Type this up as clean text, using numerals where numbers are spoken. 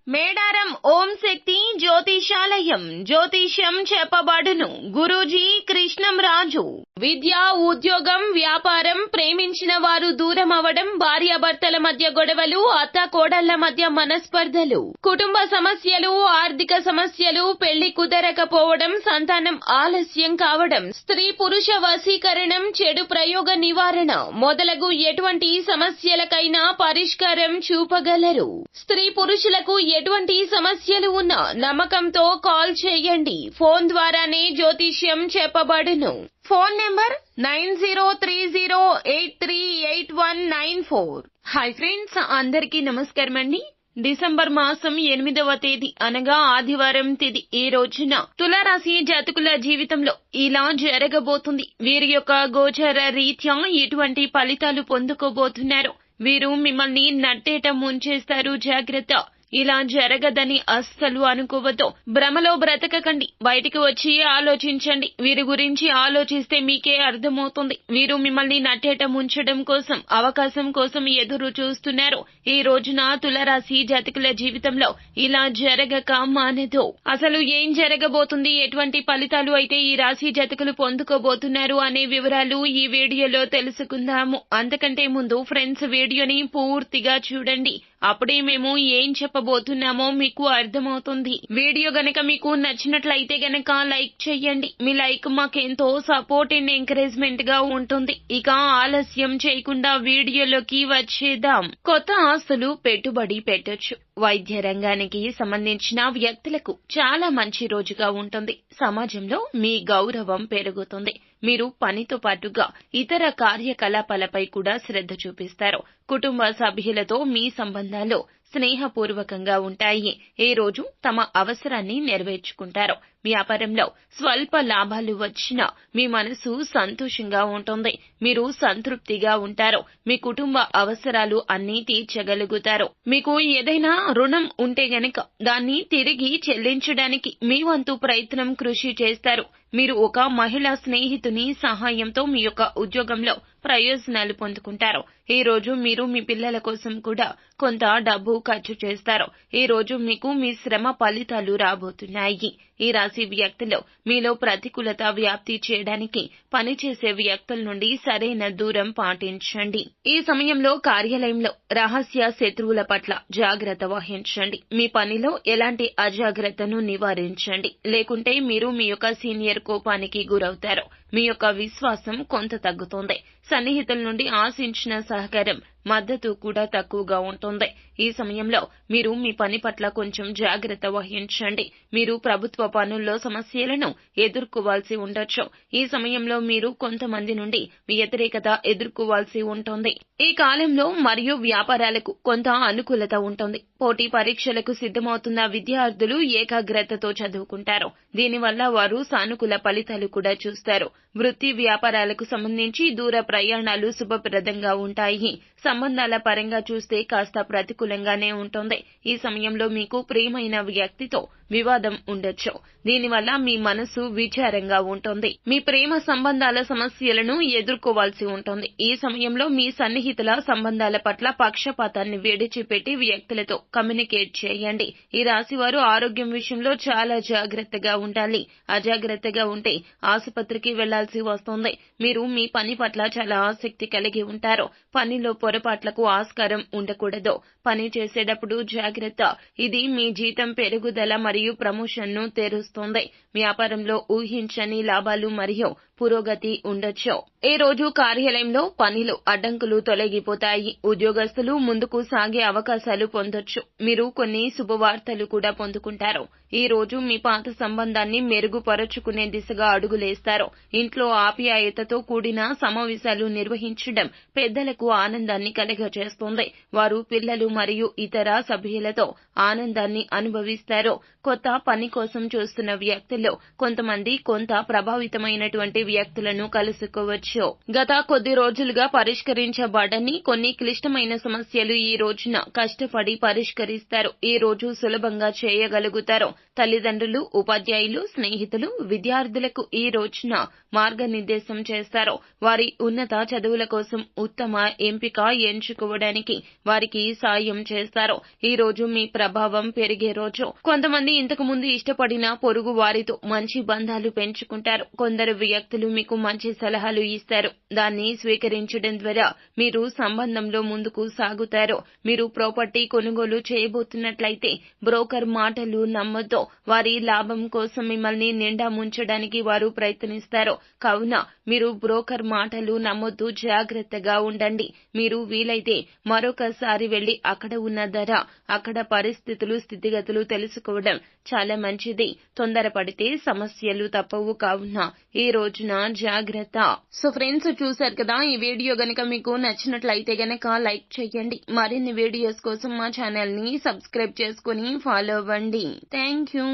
మేడారం ఓం శక్తి జ్యోతిషాలయం జ్యోతిష్యం చెప్పబడును. గురూజీ కృష్ణం రాజు. విద్య, ఉద్యోగం, వ్యాపారం, ప్రేమించిన వారు దూరం అవడం, భార్యాభర్తల మధ్య గొడవలు, అత్త కోడళ్ల మధ్య మనస్పర్ధలు, కుటుంబ సమస్యలు, ఆర్థిక సమస్యలు, పెళ్లి కుదరకపోవడం, సంతానం ఆలస్యం కావడం, స్త్రీ పురుష వశీకరణం, చెడు ప్రయోగ నివారణ మొదలగు ఎటువంటి సమస్యలకైనా పరిష్కారం చూపగలరు. స్త్రీ పురుషులకు ఎటువంటి సమస్యలు ఉన్నా నమ్మకంతో కాల్ చేయండి. ఫోన్ ద్వారానే జ్యోతిష్యం చెప్పబడును. Phone number 9030838194. హాయ్ ఫ్రెండ్స్, అందరికీ నమస్కారం అండి. డిసెంబర్ మాసం 8వ తేదీ అనగా ఆదివారం తేదీ ఈ రోజున తులారాశి జాతకుల జీవితంలో ఇలా జరగబోతుంది. వీరి యొక్క గోచర రీత్యా ఎటువంటి ఫలితాలు పొందుకోబోతున్నారు, వీరు మిమ్మల్ని నట్టేట ముంచేస్తారు, జాగ్రత్త. ఇలా జరగదని అస్సలు అనుకోవద్దు. భ్రమలో బ్రతకకండి, బయటికి వచ్చి ఆలోచించండి. వీరి గురించి ఆలోచిస్తే మీకే అర్థమవుతుంది. వీరు మిమ్మల్ని నట్టేట ముంచడం కోసం, అవకాశం కోసం ఎదురు చూస్తున్నారు. ఈ రోజున తులారాశి జాతకుల జీవితంలో ఇలా జరగక మానదు. అసలు ఏం జరగబోతుంది, ఎటువంటి ఫలితాలు అయితే ఈ రాశి జాతకులు పొందుకోబోతున్నారు అనే వివరాలు ఈ వీడియోలో తెలుసుకుందాము. అంతకంటే ముందు ఫ్రెండ్స్, వీడియోని పూర్తిగా చూడండి. అప్పుడే మేము ఏం చెప్పబోతున్నామో మీకు అర్థమవుతుంది. వీడియో గనక మీకు నచ్చినట్లయితే గనక లైక్ చేయండి. మీ లైక్ మాకెంతో సపోర్ట్ అండ్ ఎంకరేజ్మెంట్ గా ఉంటుంది. ఇక ఆలస్యం చేయకుండా వీడియోలోకి వచ్చేద్దాం. కొత్త ఆస్తులు పెట్టుబడి పెట్టొచ్చు. వైద్య రంగానికి సంబంధించిన వ్యక్తులకు చాలా మంచి రోజుగా ఉంటుంది. సమాజంలో మీ గౌరవం పెరుగుతుంది. మీరు పనితో పాటుగా ఇతర కార్యకలాపాలపై కూడా శ్రద్ధ చూపిస్తారు. కుటుంబ సభ్యులతో మీ సంబంధాలు స్నేహపూర్వకంగా ఉంటాయి. ఈ రోజు తమ అవసరాన్ని నెరవేర్చుకుంటారు. వ్యాపారంలో స్వల్ప లాభాలు వచ్చినా మీ మనసు సంతోషంగా ఉంటుంది. మీరు సంతృప్తిగా ఉంటారు. మీ కుటుంబ అవసరాలు అన్నీ తీర్చగలుగుతారు. మీకు ఏదైనా రుణం ఉంటే గనక దాన్ని తిరిగి చెల్లించడానికి మీ వంతు ప్రయత్నం కృషి చేస్తారు. మీరు ఒక మహిళా స్నేహితుని సహాయంతో మీ యొక్క ఉద్యోగంలో ప్రయోజనాలు పొందుకుంటారు. ఈ రోజు మీరు మీ పిల్లల కోసం కూడా కొంత డబ్బు ఖర్చు చేస్తారు. ఈ రోజు మీకు మీ శ్రమ ఫలితాలు రాబోతున్నాయి. ఈ రాశి వ్యక్తులు మీలో ప్రతికూలత వ్యాప్తి చేయడానికి పనిచేసే వ్యక్తుల నుండి సరైన దూరం పాటించండి. ఈ సమయంలో కార్యాలయంలో రహస్య శత్రువుల పట్ల జాగ్రత్త వహించండి. మీ పనిలో ఎలాంటి అజాగ్రత్తను నివారించండి. లేకుంటే మీరు మీ యొక్క సీనియర్ కోపానికి గురవుతారు. మీ యొక్క విశ్వాసం కొంత తగ్గుతుంది. సన్నిహితుల నుండి ఆశించిన సహకారం, మద్దతు కూడా తక్కువగా ఉంటుంది. ఈ సమయంలో మీరు మీ పని పట్ల కొంచెం జాగ్రత్త వహించండి. మీరు ప్రభుత్వ పనుల్లో సమస్యలను ఎదుర్కోవాల్సి ఉండొచ్చు. ఈ సమయంలో మీరు కొంతమంది నుండి వ్యతిరేకత ఎదుర్కోవాల్సి ఉంటుంది. ఈ కాలంలో మరియు వ్యాపారాలకు కొంత అనుకూలత ఉంటుంది. పోటీ పరీక్షలకు సిద్ధమవుతున్న విద్యార్థులు ఏకాగ్రతతో చదువుకుంటారు. దీనివల్ల వారు సానుకూల ఫలితాలు కూడా చూస్తారు. వృత్తి వ్యాపారాలకు సంబంధించి దూర ప్రయాణాలు శుభప్రదంగా ఉంటాయి. సంబంధాల పరంగా చూస్తే కాస్త ప్రతికూలంగానే ఉంటుంది. ఈ సమయంలో మీకు ప్రియమైన వ్యక్తితో వివాదం ఉండొచ్చు. దీనివల్ల మీ మనసు విచారంగా ఉంటుంది. మీ ప్రేమ సంబంధాల సమస్యలను ఎదుర్కోవాల్సి ఉంటుంది. ఈ సమయంలో మీ సన్నిహితుల సంబంధాల పట్ల పక్షపాతాన్ని విడిచిపెట్టి వ్యక్తులతో కమ్యూనికేట్ చేయండి. ఈ రాశి వారు ఆరోగ్యం విషయంలో చాలా జాగ్రత్తగా ఉండాలి. అజాగ్రత్తగా ఉంటే ఆసుపత్రికి వెళ్లాల్సి వస్తుంది. మీరు మీ పని పట్ల చాలా ఆసక్తి కలిగి ఉంటారు. పనిలో పొరపాట్లకు ఆస్కారం ఉండకూడదు. పని చేసేటప్పుడు జాగ్రత్త. ఇది మీ జీతం పెరుగుదల మరియు ప్రమోషన్ను తెరుస్తుంది. వ్యాపారంలో ఊహించని లాభాలు మరియు పురోగతి ఉండొచ్చు. ఈ రోజు కార్యాలయంలో పనిలో అడ్డంకులు తొలగిపోతాయి. ఉద్యోగస్తులు ముందుకు సాగే అవకాశాలు పొందొచ్చు. మీరు కొన్ని శుభవార్తలు కూడా పొందుకుంటారు. ఈ రోజు మీ పాత సంబంధాన్ని మెరుగుపరుచుకునే దిశగా అడుగులేస్తారు. ఇంట్లో ఆప్యాయతతో కూడిన సమావేశాలు నిర్వహించడం పెద్దలకు ఆనందాన్ని కలుగజేస్తుంది. వారు పిల్లలు మరియు ఇతర సభ్యులతో ఆనందాన్ని అనుభవిస్తారు. కొత్త పని కోసం చూస్తున్న వ్యక్తుల్లో కొంతమంది కొంత ప్రభావితమైనటువంటి వ్యక్తులను కలుసుకోవచ్చు. గత కొద్ది రోజులుగా పరిష్కరించబడని కొన్ని క్లిష్టమైన సమస్యలు ఈ రోజున కష్టపడి పరిష్కరిస్తారు. ఈ రోజు సులభంగా చేయగలుగుతారు. తల్లిదండ్రులు, ఉపాధ్యాయులు, స్నేహితులు, విద్యార్థులకు ఈ రోజున మార్గనిర్దేశం చేస్తారు. వారి ఉన్నత చదువుల కోసం ఉత్తమ ఎంపిక ఎంచుకోవడానికి వారికి సాయం చేస్తారు. ఈ రోజు మీ ప్రభావం పెరిగే రోజు. కొంతమంది ఇంతకు ముందు ఇష్టపడిన పొరుగు వారితో మంచి బంధాలు పెంచుకుంటారు. కొందరు వ్యక్తులు మీకు మంచి సలహాలు ఇస్తారు. దాన్ని స్వీకరించడం ద్వారా మీరు సంబంధంలో ముందుకు సాగుతారు. మీరు ప్రాపర్టీ కొనుగోలు చేయబోతున్నట్లయితే బ్రోకర్ మాటలు నమ్మొద్దు. వారి లాభం కోసం మిమ్మల్ని నిండా ముంచడానికి వారు ప్రయత్నిస్తారు. కావున మీరు బ్రోకర్ మాటలు నమ్మొద్దు. జాగ్రత్తగా ఉండండి. మీరు వీలైతే మరొకసారి వెళ్లి అక్కడ ఉన్న ధర, అక్కడ పరిస్థితులు, స్థితిగతులు తెలుసుకోవడం చాలా మంచిది. తొందరపడితే సమస్యలు తప్పవు. కావున ఈ రోజున జాగ్రత్త. సో ఫ్రెండ్స్, చూశారు కదా, ఈ వీడియో గనక మీకు నచ్చినట్లయితే గనక లైక్ చేయండి. మరిన్ని వీడియోస్ కోసం మా ఛానల్ ని సబ్స్క్రైబ్ చేసుకుని ఫాలో అవ్వండి. Thank you.